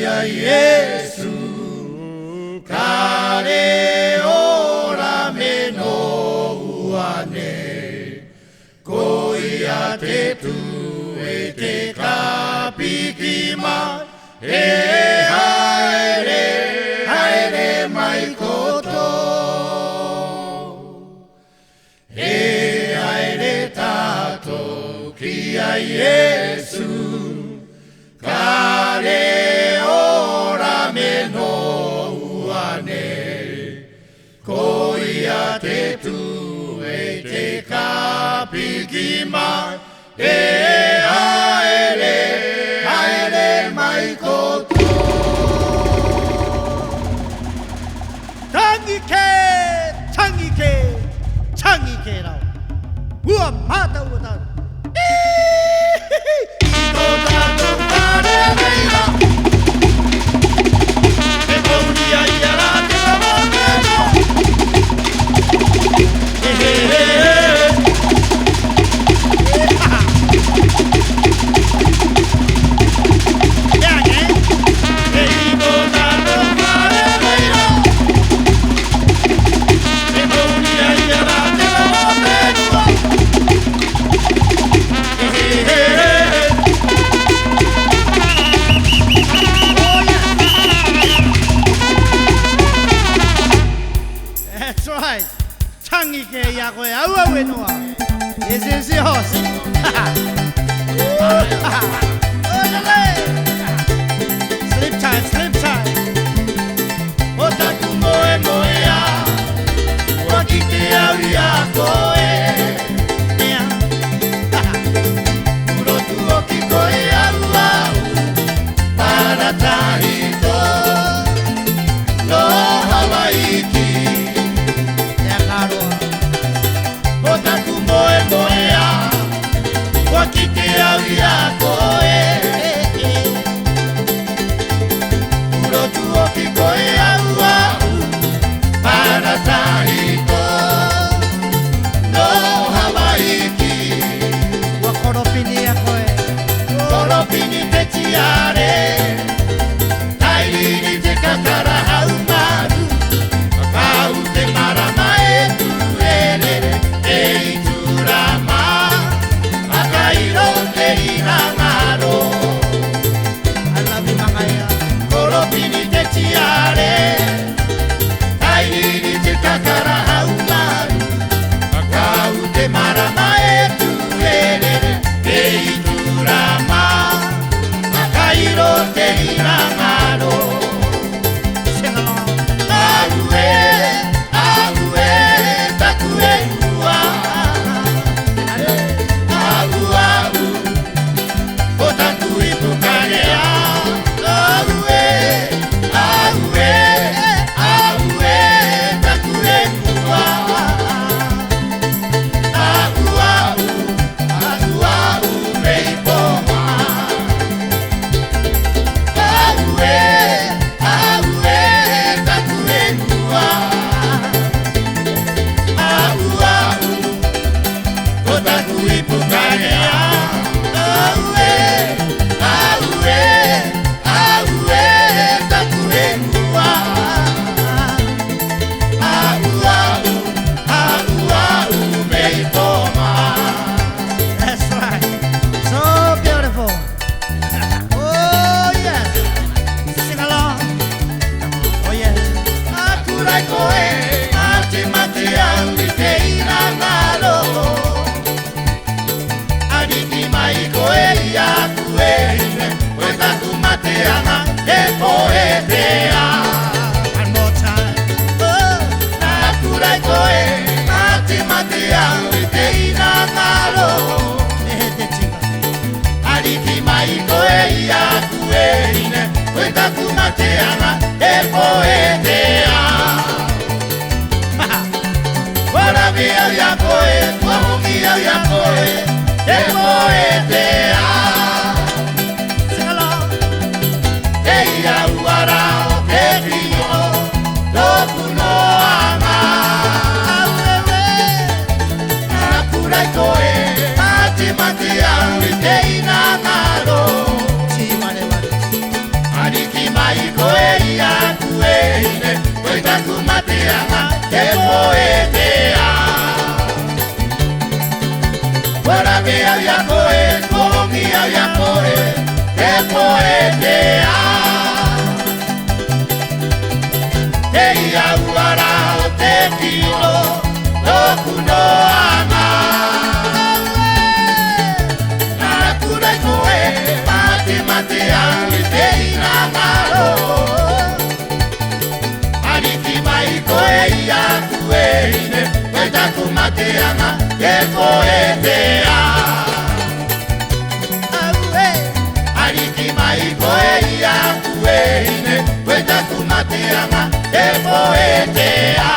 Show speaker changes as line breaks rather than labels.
Ia Yesu Kare ora meno uane Ko ia te tu e te kapikima E haere mai koto E haere tato ki a Yesu Kare ora meno uane Ko ia te tu e te kapikima E haere mai koto
Tangi ke rau Ua mata ua tau
Ito tato kare reira E kongia ia la te wamameno
That's right. Tangi ke ia koe aua whenua. Yes, yes, yes. Sleep time, sleep time.
O taku moe moea Ua ki te au ia koe Urotu o ki koe au au Para tahito No Hawaiki O taku moe moea Ua ki te au ia koe Urotu o ki koe au au Para tahito No Hawaiki
Ua koropini a koe.
Koropini te tiare Tairiri te kakara hau maru Kau te marama e tuerere E iturama Akairo te inangaro
I love you, Mangaya.
Koropini te tiare Tairiri te kakara hau maru Kau te marama e tuerere E iturama Akairo te inangaro
Sing along.
Ahue, ahue, takue ua Ahu, ahu, o taku ipu karea Ahue, ahue, ahue, takue ua Ahu, ahu, ahu, ahu, mei poma Ahue, ahue, takue ua Ahu, ahu, o taku ipu karea Ahue, ahue, ahue, takue ua Ahu, ahu, ahu, ahu, mei poma
That's right. So beautiful. Oh, yes. Sing along. Oh, yes.
Akurai koe, mate mate au i te inangaro Ariki mai koe i aku e ine Koe taku mate ana e poetea
One more time. Oh,
Akurai koe, mate mate au i te inangaro
eh, te chica.
Ariki mai koe i aku e ine Koe taku mate ana e poetea Warabi au ia koe, wahoki au ia koe E poetea
Sing along.
E ia uara o te rio Loku no ama Akurai koe, mate mate au i te inangaro
Chi, mare, mare.
Ariki mai te poetea. Ora que había coe, comi había coe, te poetea. Te ia uara o te tiro, toku no ama. Na kura koe, mate mate au i te ina ngaro. Ariki mai koe ia kueine, koe taku mateanga, te poetea. Ariki mai koe ia kueine, koe taku mateanga, te poetea.